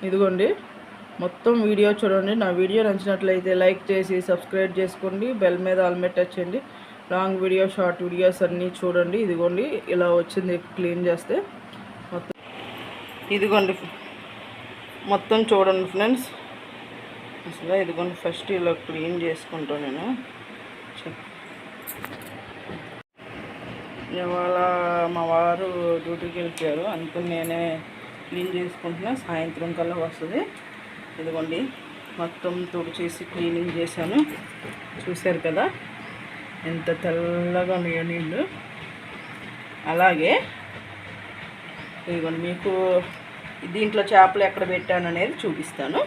ఇదిగోండి మొత్తం వీడియో చూడండి. నా వీడియో నచ్చినట్లయితే లైక్ చేసి సబ్స్క్రైబ్ చేసుకోండి. బెల్ మీద ఆల్ మీద టచ్ చేయండి. లాంగ్ వీడియో షార్ట్ వీడియోస్ అన్నీ చూడండి. ఇదిగోండి ఇలా వచ్చింది క్లీన్ చేస్తే మొత్తం. ఇదిగోండి మొత్తం చూడండి ఫ్రెండ్స్. అసలు ఇదిగోండి ఫస్ట్ ఇలా క్లీన్ చేసుకుంటాను నేను. ఇవాళ మా వారు డ్యూటీకి వెళ్ళిపోయారు, అందుకని నేనే క్లీన్ చేసుకుంటున్నా. సాయంత్రం కల్లా వస్తుంది. ఇదిగోండి మొత్తం తుడిచేసి క్లీనింగ్ చేశాను. చూశారు కదా ఎంత తెల్లగా ఉన్నాయో నీళ్ళు. అలాగే ఇదిగోండి మీకు దీంట్లో చేపలు ఎక్కడ పెట్టాను అనేది చూపిస్తాను.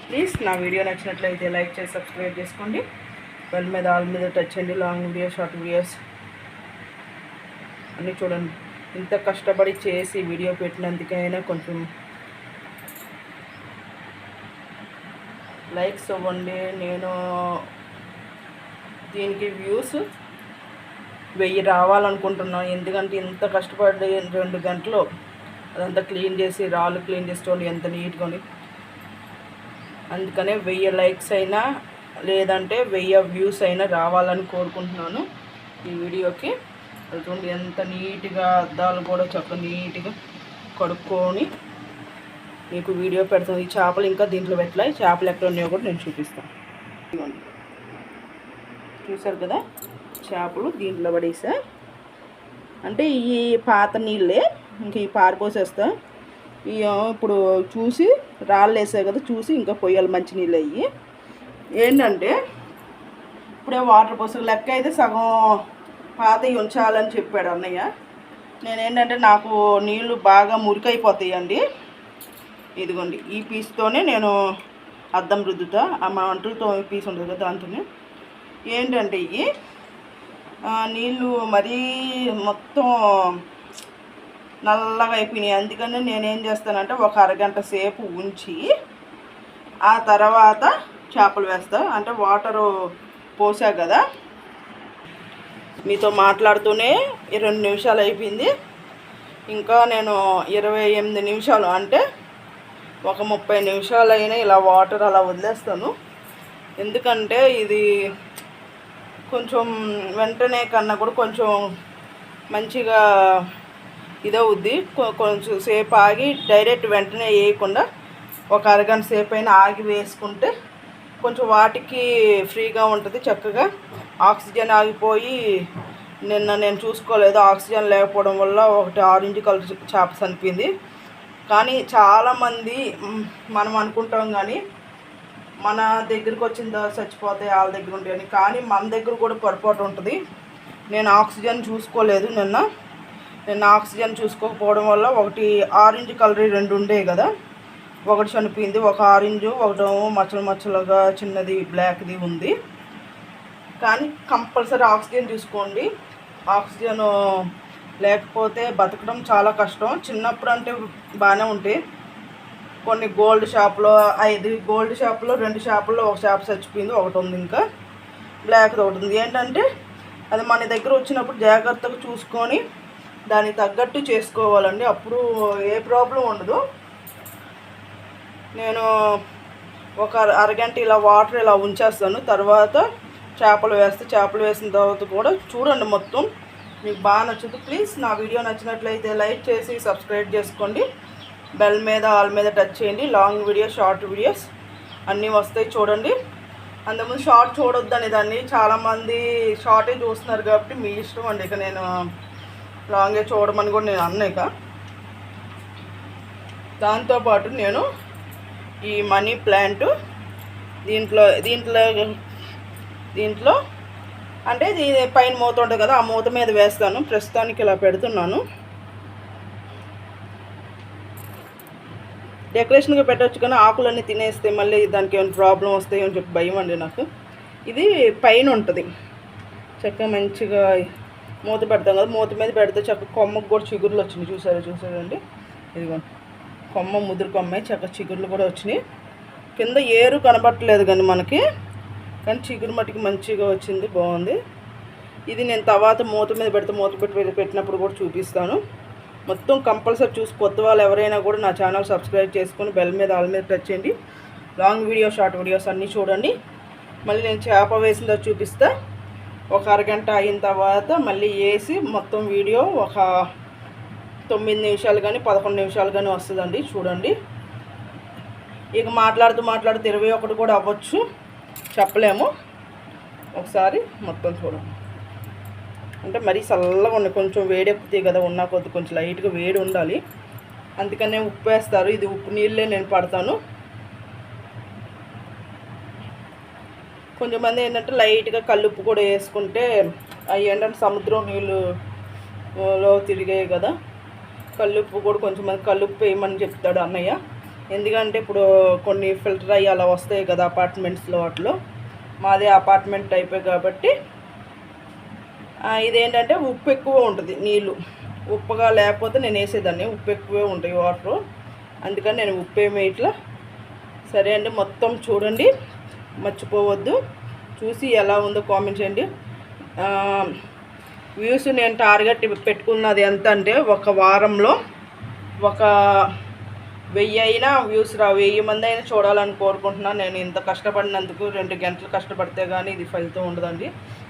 ప్లీజ్ నా వీడియో నచ్చినట్లయితే లైక్ చేసి సబ్స్క్రైబ్ చేసుకోండి. బెల్ మీద ఆల్ మీద టచ్ చేయండి. లాంగ్ వీడియో షార్ట్ వీడియోస్ అన్నీ చూడండి. ఇంత కష్టపడి చేసి వీడియో పెట్టినందుకైనా కొంచెం లైక్స్ ఇవ్వండి. నేను దీనికి వ్యూస్ 1000 రావాలనుకుంటున్నాను. ఎందుకంటే ఇంత కష్టపడి 2 గంటలు అదంతా క్లీన్ చేసి రాళ్ళు క్లీన్ చేసుకోండి ఎంత నీట్గా ఉంది. అందుకనే 1000 లైక్స్ అయినా లేదంటే 1000 వ్యూస్ అయినా రావాలని కోరుకుంటున్నాను ఈ వీడియోకి. చూడండి ఎంత నీట్గా అద్దాలు కూడా చక్కగా నీట్గా కడుక్కొని మీకు వీడియో పెడతాను. ఈ చేపలు ఇంకా దీంట్లో పెట్టలే. చేపలు ఎక్కడ ఉన్నాయో కూడా నేను చూపిస్తాను. చూసారు కదా చేపలు దీంట్లో పడేసా. అంటే ఈ పాత నీళ్ళే ఇంక ఈ పారిపోసేస్తా. ఇప్పుడు చూసి రాళ్ళు వేసాయి కదా, చూసి ఇంకా పొయ్యాలి మంచి నీళ్ళు అయ్యి. ఏంటంటే ఇప్పుడే వాటర్ పోసి లెక్క అయితే సగం పాతవి ఉంచాలని చెప్పాడు అన్నయ్య. నేనేంటంటే నాకు నీళ్ళు బాగా మురికైపోతాయండి. ఇదిగోండి ఈ పీస్తోనే నేను అద్దం రుద్దుతా. మా అంటులతో పీస్ ఉంటుంది కదా దాంతోనే. ఏంటంటే ఇవి నీళ్ళు మరీ మొత్తం నల్లగా అయిపోయినాయి. అందుకని నేనేం చేస్తానంటే ఒక అరగంట సేపు ఉంచి ఆ తర్వాత చేపలు వేస్తా. అంటే వాటరు పోసా కదా, మీతో మాట్లాడుతూనే 2 నిమిషాలు అయిపోయింది. ఇంకా నేను 28 నిమిషాలు అంటే ఒక 30 నిమిషాలు అయినా ఇలా వాటర్ అలా వదిలేస్తాను. ఎందుకంటే ఇది కొంచెం వెంటనే కన్నా కూడా కొంచెం మంచిగా ఇదవుద్ది. కొంచెం సేపు ఆగి డైరెక్ట్ వెంటనే వేయకుండా ఒక అరగంట సేపు అయినా ఆగి వేసుకుంటే కొంచెం వాటికి ఫ్రీగా ఉంటుంది. చక్కగా ఆక్సిజన్ ఆగిపోయి నిన్న నేను చూసుకోలేదు, ఆక్సిజన్ లేకపోవడం వల్ల ఒకటి ఆరెంజ్ కలర్ చేప చనిపోయింది. కానీ చాలామంది మనం అనుకుంటాం కానీ మన దగ్గరికి వచ్చిన తర్వాత చచ్చిపోతాయి వాళ్ళ దగ్గర ఉంటాయని. కానీ మన దగ్గర కూడా పొరపాటు ఉంటుంది. నేను ఆక్సిజన్ చూసుకోలేదు నిన్న ఆక్సిజన్ చూసుకోకపోవడం వల్ల ఒకటి ఆరెంజ్ కలర్ 2 ఉండేవి కదా, ఒకటి చనిపోయింది. ఒక ఆరెంజ్, ఒకటేమో మచ్చలుగా చిన్నది బ్లాక్ది ఉంది. కానీ కంపల్సరీ ఆక్సిజన్ చూసుకోండి. ఆక్సిజన్ లేకపోతే బతకడం చాలా కష్టం. చిన్నప్పుడు అంటే బాగానే ఉంటాయి. కొన్ని గోల్డ్ షాప్లో 5 గోల్డ్ షాప్లో 2 షాపుల్లో ఒక షాప్ చచ్చిపోయింది, ఒకటి ఉంది, ఇంకా బ్లాక్ది ఒకటి ఉంది. ఏంటంటే అది మన దగ్గర వచ్చినప్పుడు జాగ్రత్తగా చూసుకొని దానికి తగ్గట్టు చేసుకోవాలండి. అప్పుడు ఏ ప్రాబ్లం ఉండదు. నేను ఒక అరగంట ఇలా వాటర్ ఇలా ఉంచేస్తాను. తర్వాత చేపలు వేసిన తర్వాత కూడా చూడండి మొత్తం మీకు బాగా నచ్చుతుంది. ప్లీజ్ నా వీడియో నచ్చినట్లయితే లైక్ చేసి సబ్స్క్రైబ్ చేసుకోండి. బెల్ మీద ఆల్ మీద టచ్ చేయండి. లాంగ్ వీడియో షార్ట్ వీడియోస్ అన్నీ వస్తాయి చూడండి. అంతకుముందు షార్ట్ చూడొద్దని దాన్ని చాలామంది షార్టే చూస్తున్నారు కాబట్టి మీ ఇష్టం అండి. ఇక నేను లాంగే చూడమని కూడా నేను అన్నాక. దాంతోపాటు నేను ఈ మనీ ప్లాంట్ దీంట్లో అంటే దీని పైన మూత ఉంటుంది కదా, ఆ మూత మీద వేస్తాను. ప్రస్తుతానికి ఇలా పెడుతున్నాను. డెకరేషన్గా పెట్టవచ్చు కానీ ఆకులన్నీ తినేస్తే మళ్ళీ దానికి ఏమైనా ప్రాబ్లం వస్తాయో అని చెప్పి భయం అండి నాకు. ఇది పైన ఉంటుంది చక్కగా మంచిగా మూత పెడతాం కదా, మూత మీద పెడితే చక్కగా కొమ్మకు కూడా చిగుర్లు వచ్చినాయి. చూసారండి ఇదిగోండి కొమ్మ ముదురు కొమ్మ చక్కగా చిగుర్లు కూడా వచ్చినాయి. కింద ఏరు కనబట్టలేదు కానీ మనకి, కానీ చిగురు మట్టికి మంచిగా వచ్చింది, బాగుంది. ఇది నేను తర్వాత మూత మీద పెడితే పెట్టినప్పుడు కూడా చూపిస్తాను. మొత్తం కంపల్సరీ చూసి కొత్త వాళ్ళు ఎవరైనా కూడా నా ఛానల్ సబ్స్క్రైబ్ చేసుకొని బెల్ మీద ఆల్ మీద టచ్ చేయండి. లాంగ్ వీడియో షార్ట్ వీడియోస్ అన్నీ చూడండి. మళ్ళీ నేను చేప వేసిందో చూపిస్తా. ఒక అరగంట అయిన తర్వాత మళ్ళీ వేసి మొత్తం వీడియో ఒక 9 నిమిషాలు కానీ 11 నిమిషాలు కానీ వస్తుందండి. చూడండి. ఇక మాట్లాడుతూ 21 కూడా అవ్వచ్చు, చెప్పలేము. ఒకసారి మొత్తం చూడండి. అంటే మరీ చల్లగా ఉన్నాయి, కొంచెం వేడి ఎక్కుతాయి కదా, ఉన్న కొద్ది కొంచెం లైట్గా వేడి ఉండాలి. అందుకనే ఉప్పు వేస్తారు. ఇది ఉప్పు నీళ్ళే నేను పడతాను. కొంచెంమంది ఏంటంటే లైట్గా కల్లుప్పు కూడా వేసుకుంటే అవి ఏంటంటే సముద్రం నీళ్ళులో తిరిగాయి కదా, కల్లుప్పు కూడా కొంచెంమంది కల్లుప్పు వేయమని చెప్తాడు అన్నయ్య. ఎందుకంటే ఇప్పుడు కొన్ని ఫిల్టర్ అయ్యి అలా వస్తాయి కదా అపార్ట్మెంట్స్లో, వాటిలో మాది అపార్ట్మెంట్ టైపే కాబట్టి ఇదేంటంటే ఉప్పు ఎక్కువ ఉంటుంది. నీళ్ళు ఉప్పుగా లేకపోతే నేను వేసేదాన్ని, ఉప్పు ఎక్కువే ఉంటాయి వాటర్, అందుకని నేను ఉప్పు ఏమి ఇట్లా. సరే అండి, మొత్తం చూడండి, మర్చిపోవద్దు. చూసి ఎలా ఉందో కామెంట్ చేయండి. వ్యూస్ నేను టార్గెట్ పెట్టుకున్నది ఎంత అంటే ఒక వారంలో ఒక 1000 అయినా వ్యూస్ 1000 మంది అయినా చూడాలని కోరుకుంటున్నాను. నేను ఇంత కష్టపడినందుకు 2 గంటలు కష్టపడితే కానీ ఇది ఫలితం ఉండదండి.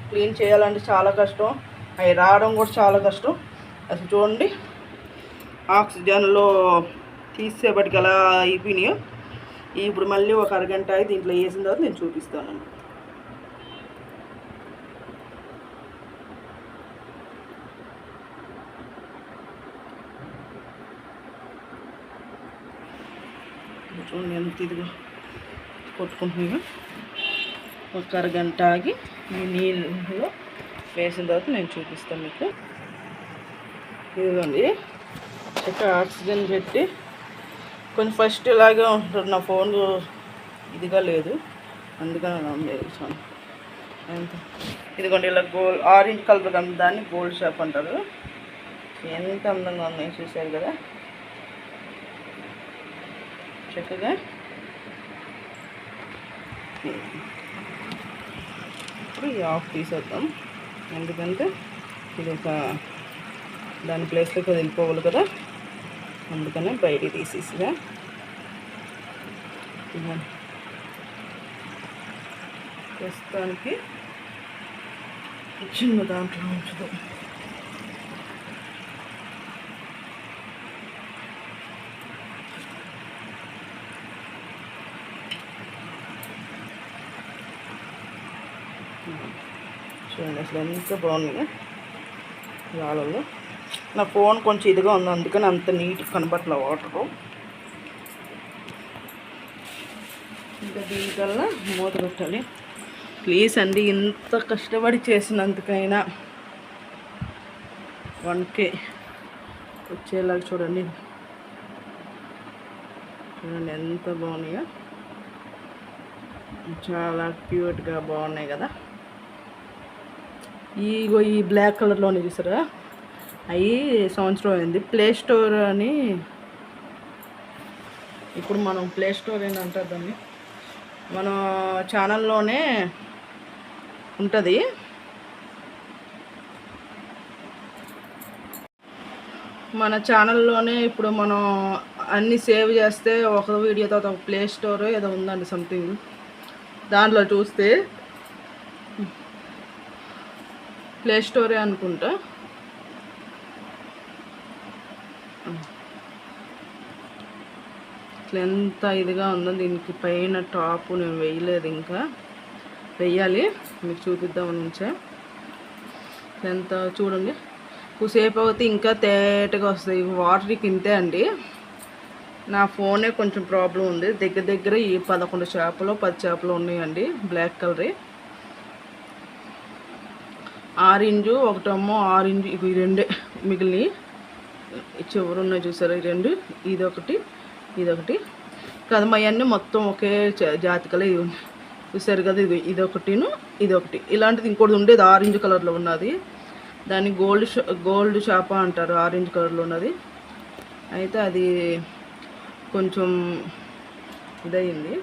క్లీన్ చేయాలంటే చాలా కష్టం, అవి రావడం కూడా చాలా కష్టం. అసలు చూడండి, ఆక్సిజన్లో తీసేపటికి ఎలా అయిపోయినాయో. ఇప్పుడు మళ్ళీ ఒక అరగంట దీంట్లో వేసిన తర్వాత నేను చూపిస్తానండి. చూడండి ఎంత ఇదిగా కొట్టుకుంటున్నాను. ఒక అరగంట ఆగి ఈ నీళ్ళలో వేసిన తర్వాత నేను చూపిస్తాను మీకు. ఇదిగోండి, చక్కగా ఆక్సిజన్ పెట్టి కొంచెం ఫస్ట్ ఇలాగే ఉంటుంది. నా ఫోన్ ఇదిగా లేదు, అందుకని వేసాను. ఎంత ఇదిగోండి, ఇలా ఆరెంజ్ కలర్ కదా, దాన్ని గోల్డ్ షాప్ అంటారు. ఎంత అందంగా ఉన్నాయి చూసారు కదా. చక్కగా ఇప్పుడు ఈ ఆఫ్ తీసేద్దాం, ఎందుకంటే ఇది ఒక దాని ప్లేస్లోకి వెళ్ళిపోవాలి కదా, అందుకనే బయటికి తీసేసిగా. ప్రస్తుతానికి చిన్న దాంట్లో ఉంచుదాం. చూడండి అసలు ఎంత బాగుంది రాళ్ళలో. నా ఫోన్ కొంచెం ఇదిగా ఉంది, అందుకని అంత నీట్గా కనబట్ల వాటరు. ఇంకా దీనికల్లా మూత పెట్టాలి. ప్లీజ్ అండి, ఇంత కష్టపడి చేసినందుకైనా 1K వచ్చేలాగా చూడండి. చూడండి ఎంత బాగున్నాయో, చాలా క్యూట్గా బాగున్నాయి కదా. ఈ బ్లాక్ కలర్లోనే చూసారా, అవి సంవత్సరం అయింది. ప్లే స్టోర్ అని, ఇప్పుడు మనం ప్లే స్టోర్ అని అంటారు దాన్ని, మన ఛానల్లోనే ఉంటుంది. మన ఛానల్లోనే ఇప్పుడు మనం అన్నీ సేవ్ చేస్తే ఒక వీడియో తర్వాత ఒక ప్లే స్టోర్ ఏదో ఉందండి సంథింగ్, దాంట్లో చూస్తే ప్లే స్టోరే అనుకుంటా. ఎంత ఇదిగా ఉందో. దీనికి పైన టాప్ నేను వేయలేదు, ఇంకా వేయాలి, మీకు చూపిద్దామని ఉంచా. ఎంత చూడండి, కుసేపు అవుతే ఇంకా తేటగా వస్తాయి. వాటర్కి ఇంతే అండి. నా ఫోనే కొంచెం ప్రాబ్లం ఉంది. దగ్గర ఈ 11 చేపలు 10 చేపలు ఉన్నాయండి, బ్లాక్ కలర్. ఆరెంజు ఒకటేమో ఆరెంజ్, ఇవి 2 మిగిలినవి చివరు ఉన్నాయి చూసారా, ఈ 2, ఇదొకటి కదా. అవన్నీ మొత్తం ఒకే జాతికలే చూసారు కదా. ఇదొకటి ఇలాంటిది ఇంకోటి ఉండేది ఆరెంజ్ కలర్లో ఉన్నది, దాన్ని గోల్డ్ చేప అంటారు, ఆరెంజ్ కలర్లో ఉన్నది. అయితే అది కొంచెం ఇదయింది.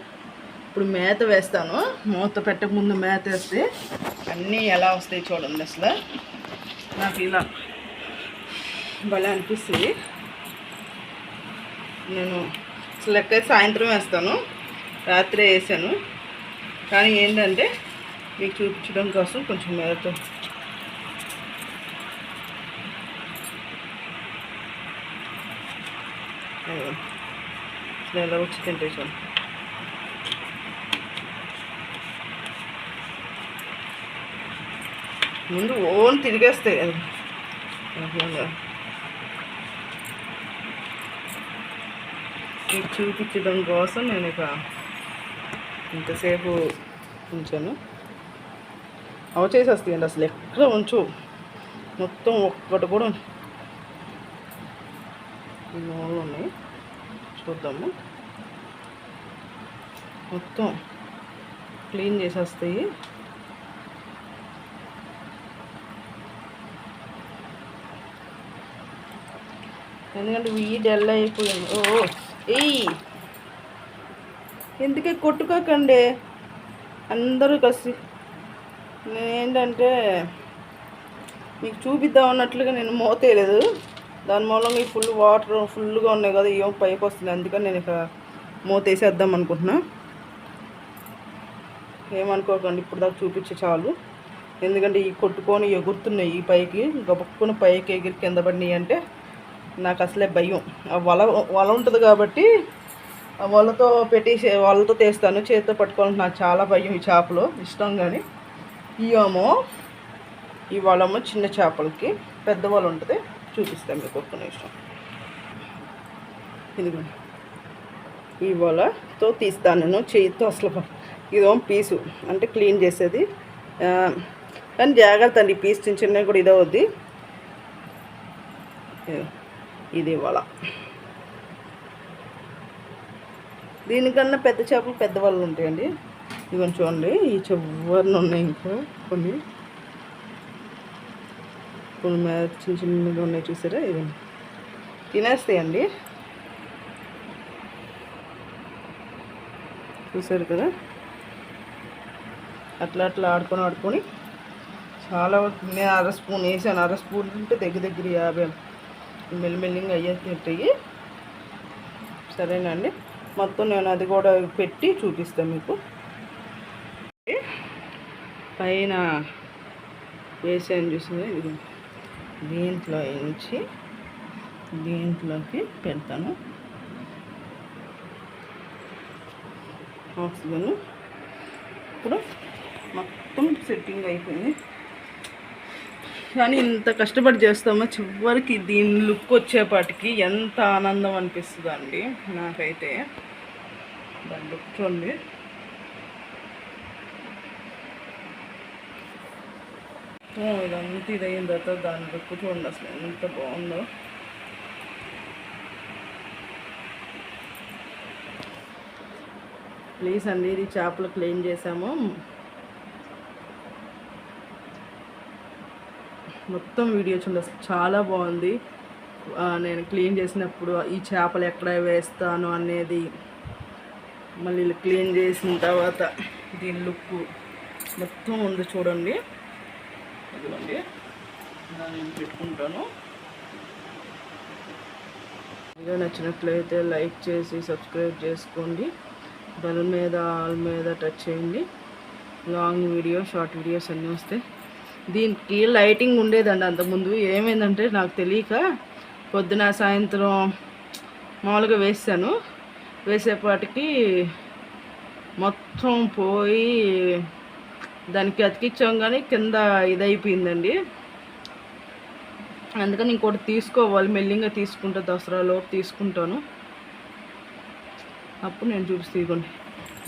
ఇప్పుడు మేత వేస్తాను. మూత పెట్టక ముందు మేత వేస్తే అన్నీ ఎలా వస్తాయి చూడండి. అసలు నాకు ఇలా భలే అనిపిస్తుంది. నేను లెక్క సాయంత్రం వేస్తాను, రాత్రి వేసాను. కానీ ఏంటంటే మీకు చూపించడం కోసం కొంచెం మేరతో ఎలా వచ్చి తింటేసాను. ముందు ఓన్ తిరిగేస్తాయి అది. మీకు చూపించడం కోసం నేను ఇక ఇంతసేపు ఉంచాను. అవ చేసేస్తాయండి, అసలు ఎక్కడ ఉంచు, మొత్తం ఒక్కటి కూడా నూనెలు ఉన్నాయి. చూద్దాము, మొత్తం క్లీన్ చేసేస్తాయి. ఎందుకంటే డల్ అయిపోయింది. ఎందుకే కొట్టుకోకండి అందరూ కలిసి. నేనేంటంటే మీకు చూపిద్దాం అన్నట్లుగా నేను మోతేయలేదు, దాని మూలంగా ఈ ఫుల్ వాటర్ ఫుల్గా ఉన్నాయి కదా, ఏం పైకి వస్తుంది. అందుకని నేను ఇక మూతేసేద్దాం అనుకుంటున్నా. ఏమనుకోకండి, ఇప్పుడు దాకా చూపించే చాలు. ఎందుకంటే ఈ కొట్టుకొని ఎగురుతున్నాయి ఈ పైకి, గబక్కున పైకి ఎగిరి కింద పడినాయి అంటే నాకు అసలే భయం. ఆ వల ఉంటుంది కాబట్టి ఆ వలతో తీస్తాను, చేతితో పట్టుకోవాలంటే నాకు చాలా భయం. ఈ చేపలు ఇష్టం, కానీ ఈ వలము చిన్న చేపలకి, పెద్ద వల ఉంటుంది, చూపిస్తాను మీకు ఒక్క నిమిషం. ఇదిగోండి, ఈ వలతో తీస్తాను నేను చేతితో. అసలు ఇదో పీసు అంటే క్లీన్ చేసేది, కానీ జాగ్రత్త అండి, ఈ పీస్ చిన్న చిన్నవి కూడా ఇదే వద్ది. ఇది వల, దీనికన్నా పెద్ద చేపలు పెద్ద వలలు ఉంటాయండి. ఇవన్నీ చూడండి, ఈ చివరిన ఉన్నాయి, ఇంకా కొన్ని చిన్న చిన్నగా ఉన్నాయి, చూసారా? ఇవన్నీ తినేస్తాయండి, చూసారు కదా? అట్లా అట్లా ఆడుకొని చాలా నేను 1/2 స్పూన్ వేసాను. 1/2 స్పూన్ ఉంటే దగ్గర 50 మెల్లిమెల్లిగా అయ్యేటవి. సరేనండి, మొత్తం నేను అది కూడా పెట్టి చూపిస్తాను మీకు. పైన వేసాను చూసింది, ఇది దీంట్లో నుంచి దీంట్లోకి పెడతాను ఆక్సిజన్. ఇప్పుడు మొత్తం సెట్టింగ్ అయిపోయింది. కానీ ఇంత కష్టపడి చేస్తామో చివరికి దీని లుక్ వచ్చేపాటికి ఎంత ఆనందం అనిపిస్తుంది అండి నాకైతే. దాని లుక్ చూడండి, ఇదంతా ఇదైన తర్వాత దాని లుక్ చూడండి అసలు ఎంత బాగుందో. ప్లీజ్ అండి, ఇది చేపలు క్లీన్ చేసాము, మొత్తం వీడియో చూడండి, అసలు చాలా బాగుంది. నేను క్లీన్ చేసినప్పుడు ఈ చేపలు ఎక్కడ వేస్తాను అనేది, మళ్ళీ క్లీన్ చేసిన తర్వాత దీని లుక్ మొత్తం ఉంది చూడండి. ఇదిగోండి, నేను పెట్టుకుంటాను. వీడియో నచ్చినట్లయితే లైక్ చేసి సబ్స్క్రైబ్ చేసుకోండి, బెల్ మీద ఆల్ మీద టచ్ చేయండి. లాంగ్ వీడియో, షార్ట్ వీడియోస్ అన్నీ వస్తాయి. దీనికి లైటింగ్ ఉండేదండి అంతకుముందు. ఏమైందంటే నాకు తెలియక పొద్దున సాయంత్రం మామూలుగా వేసాను, వేసేపాటికి మొత్తం పోయి దానికి అతికిచ్చాం, కానీ కింద ఇదైపోయిందండి. అందుకని ఇంకోటి తీసుకోవాలి, మెల్లింగా తీసుకుంటా, దసరాలోపు తీసుకుంటాను, అప్పుడు నేను చూపిస్తాను.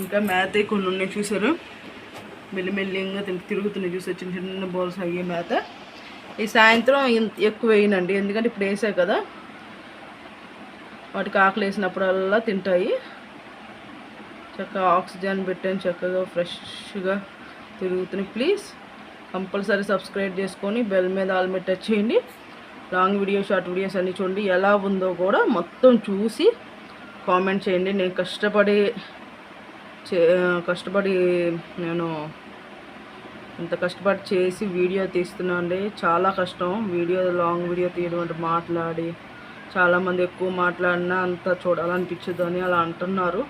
ఇంకా మేత కొన్ని ఉన్నాయి చూసారు, మెల్లిమెల్లిగా తిరుగుతున్నాయి చూసారు, చిన్న చిన్న బౌల్స్ అయ్యే మేత. ఈ సాయంత్రం ఎక్కువ వేయనండి, ఎందుకంటే ఇప్పుడు వేసాయి కదా, వాటికి ఆకలి వేసినప్పుడల్లా తింటాయి. చక్కగా ఆక్సిజన్ పెట్టాను, చక్కగా ఫ్రెష్గా తిరుగుతున్నాయి. ప్లీజ్ కంపల్సరీ సబ్స్క్రైబ్ చేసుకొని బెల్ మీద ఆల్ మీద టచ్ చేయండి. లాంగ్ వీడియో, షార్ట్ వీడియోస్ అన్నీ చూడండి. ఎలా ఉందో కూడా మొత్తం చూసి కామెంట్ చేయండి. నేను కష్టపడి నేను ఇంత కష్టపడి చేసి వీడియో తీస్తున్నాను అండి. చాలా కష్టం వీడియో, లాంగ్ వీడియో తీయడం అంటే, మాట్లాడి చాలామంది ఎక్కువ మాట్లాడినా అంత చూడాలనిపించదు అని అలా అంటున్నారు.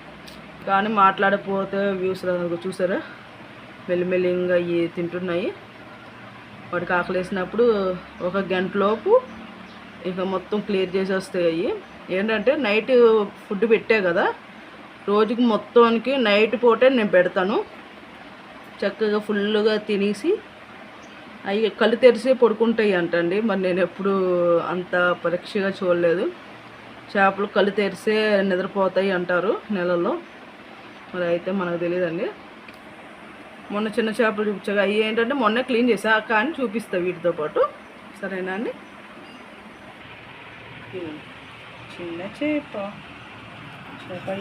కానీ మాట్లాడకపోతే వ్యూస్ చూసారా మెల్లిమెల్లిగా అవి తింటున్నాయి. వాటికి ఆకలేసినప్పుడు ఒక గంటలోపు ఇక మొత్తం క్లియర్ చేసేస్తాయి. అవి ఏంటంటే నైట్ ఫుడ్ పెట్టే కదా, రోజుకి మొత్తానికి నైట్ పూటే నేను పెడతాను. చక్కగా ఫుల్గా తినేసి అవి కళ్ళు తెరిసి పడుకుంటాయి అంటండి. మరి నేను ఎప్పుడు అంత పరీక్షగా చూడలేదు. చేపలు కళ్ళు తెరిసే నిద్రపోతాయి అంటారు నెలలో, మరి అయితే మనకు తెలియదండి. మొన్న చిన్న చేపలు చూపించాక అవి ఏంటంటే మొన్న క్లీన్ చేసా కానీ చూపిస్తా వీటితో పాటు, సరేనా అండి. చిన్న చేప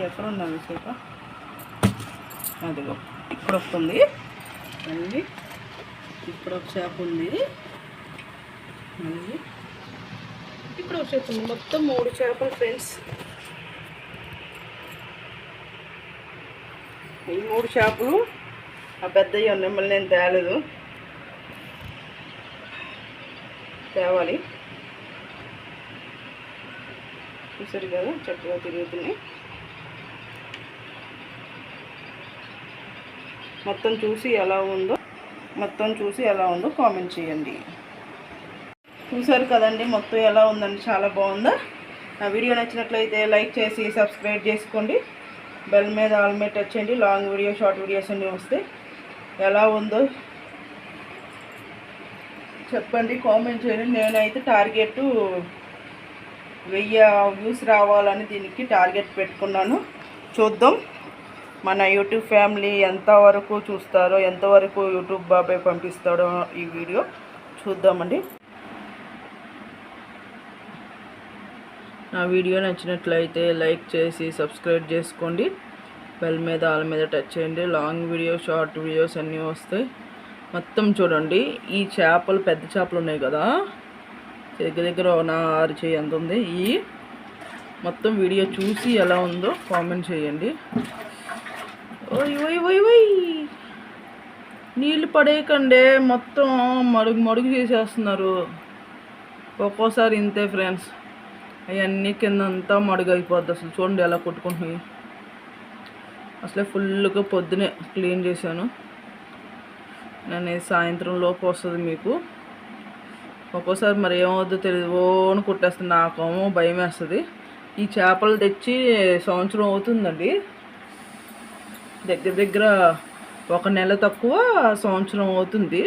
ఎక్కడ ఉన్నాను చేప, అదిగో ఇక్కడ వస్తుంది మళ్ళీ, ఇక్కడ ఒక చేప ఉంది మళ్ళీ, ఇక్కడ ఒక చేప ఉంది. మొత్తం 3 చేపలు ఫ్రెండ్స్. ఈ 3 చేపలు ఆ పెద్దవి ఉన్నాయి, మళ్ళీ నేను తేవాలి. చూసారు కదా చక్కగా తిరుగుతున్నాయి. మొత్తం చూసి ఎలా ఉందో కామెంట్ చేయండి. చూసారు కదండి మొత్తం ఎలా ఉందండి, చాలా బాగుందా. నా వీడియో నచ్చినట్లయితే లైక్ చేసి సబ్స్క్రైబ్ చేసుకోండి. బెల్ మీద ఆల్ మీద టచ్ చేయండి. లాంగ్ వీడియో షార్ట్ వీడియోస్ అన్నీ వస్తాయి. ఎలా ఉందో చెప్పండి, కామెంట్ చేయండి. నేనైతే టార్గెట్ 1000 వ్యూస్ రావాలని దీనికి టార్గెట్ పెట్టుకున్నాను. చూద్దాం మన యూట్యూబ్ ఫ్యామిలీ ఎంతవరకు చూస్తారో, ఎంతవరకు యూట్యూబ్ బాబాయ్ పంపిస్తాడో ఈ వీడియో చూద్దామండి. నా వీడియో నచ్చినట్లయితే లైక్ చేసి సబ్స్క్రైబ్ చేసుకోండి. బెల్ మీద ఆల్ మీద టచ్ చేయండి. లాంగ్ వీడియో షార్ట్ వీడియోస్ అన్నీ వస్తాయి. మొత్తం చూడండి. ఈ చేపలు పెద్ద చేపలు ఉన్నాయి కదా, దగ్గర నా 6 చేయి ఎంత ఉంది. ఈ మొత్తం వీడియో చూసి ఎలా ఉందో కామెంట్ చేయండి. ఓయ్ ఓయ్ ఓయ్ ఓయ్ నీళ్ళు పడేయకండి, మొత్తం మడుగు చేసేస్తున్నారు. ఒక్కోసారి ఇంతే ఫ్రెండ్స్, అవన్నీ కిందంతా మడుగు అయిపోద్ది. అసలు చూడండి ఎలా కొట్టుకుంటున్నాయి. అసలే ఫుల్గా పొద్దునే క్లీన్ చేశాను. నేను సాయంత్రం లోపు వస్తుంది మీకు. ఒక్కోసారి మరి ఏమవుద్దో తెలియదు, ఓను కుట్టేస్తుంది. నాకేమో భయం వేస్తుంది. ఈ చేపలు తెచ్చి సంవత్సరం అవుతుందండి, దగ్గర 1 నెల తక్కువ సంవత్సరం అవుతుంది.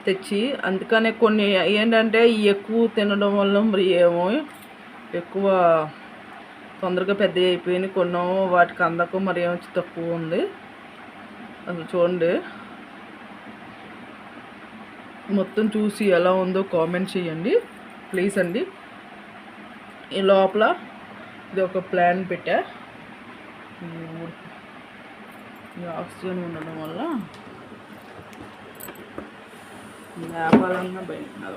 తెచ్చి అందుకనే కొన్ని ఏంటంటే ఎక్కువ తినడం వల్ల మరి ఏమో ఎక్కువ తొందరగా పెద్ద అయిపోయినాయి. కొన్నో వాటికి అందకు మరి ఏమో తక్కువ ఉంది. అసలు చూడండి మొత్తం చూసి ఎలా ఉందో కామెంట్ చేయండి ప్లీజ్ అండి. ఈ లోపల ఇది ఒక ప్లాన్ పెట్టా. ఈ ఆక్సిజన్ ఉండడం వల్ల వ్యాపారంగా బయట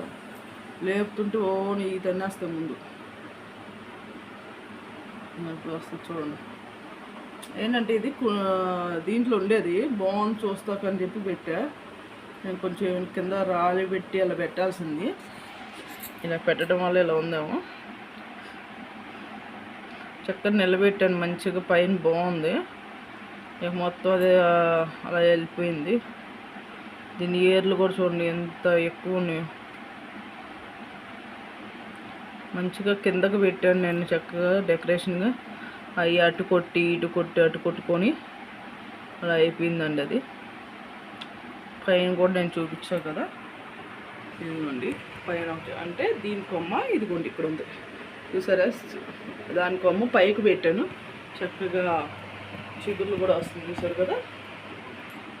లేపుతుంటే నీ తినేస్తే ముందు ఇప్పుడు వస్తుంది చూడండి. ఏంటంటే ఇది దీంట్లో ఉండేది బాగుంది చూస్తాకని చెప్పి పెట్టా. నేను కొంచెం కింద రాలి పెట్టి అలా పెట్టాల్సింది, ఇలా పెట్టడం వల్ల ఇలా ఉందేమో. చక్కగా నిలబెట్టాను మంచిగా, పైన బాగుంది. ఇక మొత్తం అదే అలా వెళ్ళిపోయింది. దీని ఏర్లు కూడా చూడండి ఎంత ఎక్కువ ఉన్నాయో. మంచిగా కిందకు పెట్టాను నేను చక్కగా డెకరేషన్గా. అవి అటు కొట్టి ఇటు కొట్టి అటు కొట్టుకొని అలా అయిపోయిందండి. అది పైన కూడా నేను చూపించా కదా, ఇదిగోండి పైన అంటే దీని కొమ్మ ఇదిగోండి ఇక్కడ ఉంది చూసారా. దాని కొమ్మ పైకి పెట్టాను, చక్కగా చిగుర్లు కూడా వస్తుంది చూసారు కదా.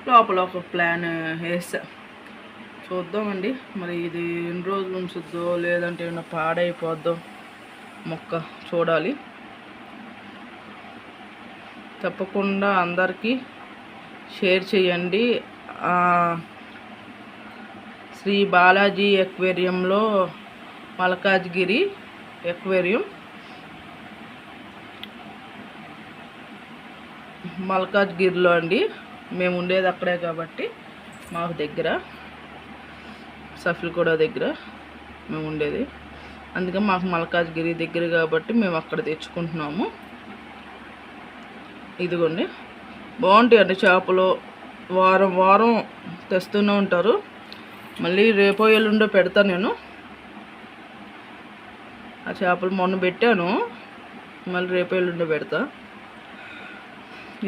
లోపల ఒక ప్లాన్ వేసా, చూద్దామండి మరి ఇది ఎన్ని రోజులు ఉంచుద్దో లేదంటే ఏమైనా పాడైపోద్దో మొక్క చూడాలి. తప్పకుండా అందరికీ షేర్ చేయండి. శ్రీ బాలాజీ ఎక్వేరియంలో మల్కాజ్గిరి ఎక్వేరియం, మల్కాజ్గిరిలో అండి. మేము ఉండేది అక్కడే కాబట్టి మాకు దగ్గర. సఫిల్గూడ దగ్గర మేము ఉండేది. అందుకే మాకు మల్కాజ్గిరి దగ్గర కాబట్టి మేము అక్కడ తెచ్చుకుంటున్నాము. ఇదిగోండి, బాగుంటాయండి చేపలు. వారం వారం తెస్తూనే ఉంటారు. మళ్ళీ రేపో ఎల్లుండో పెడతా నేను. ఆ చేపలు మొన్న పెట్టాను, మళ్ళీ రేపో ఎల్లుండో పెడతా.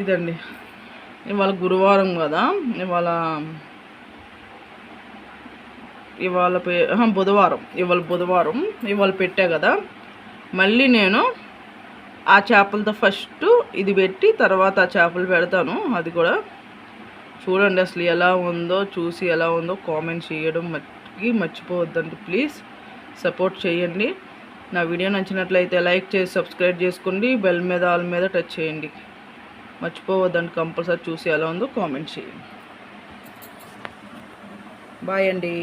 ఇదండి, ఇవాళ గురువారం కదా, బుధవారం. ఇవాళ బుధవారం, ఇవాళ పెట్టా కదా. మళ్ళీ నేను ఆ చేపలతో ఫస్ట్ ఇది పెట్టి తర్వాత ఆ చేపలు పెడతాను. అది కూడా చూడండి అసలు ఎలా ఉందో, చూసి ఎలా ఉందో కామెంట్ చేయడం మర్చిపోవద్దండి. ప్లీజ్ సపోర్ట్ చేయండి. నా వీడియో నచ్చినట్లయితే లైక్ చేసి సబ్స్క్రైబ్ చేసుకోండి. బెల్ మీద ఆల్ మీద టచ్ చేయండి. మర్చిపోవద్దండి. కంపల్సరీ చూసి ఎలా ఉందో కామెంట్ చేయండి. బాయ్ అండి.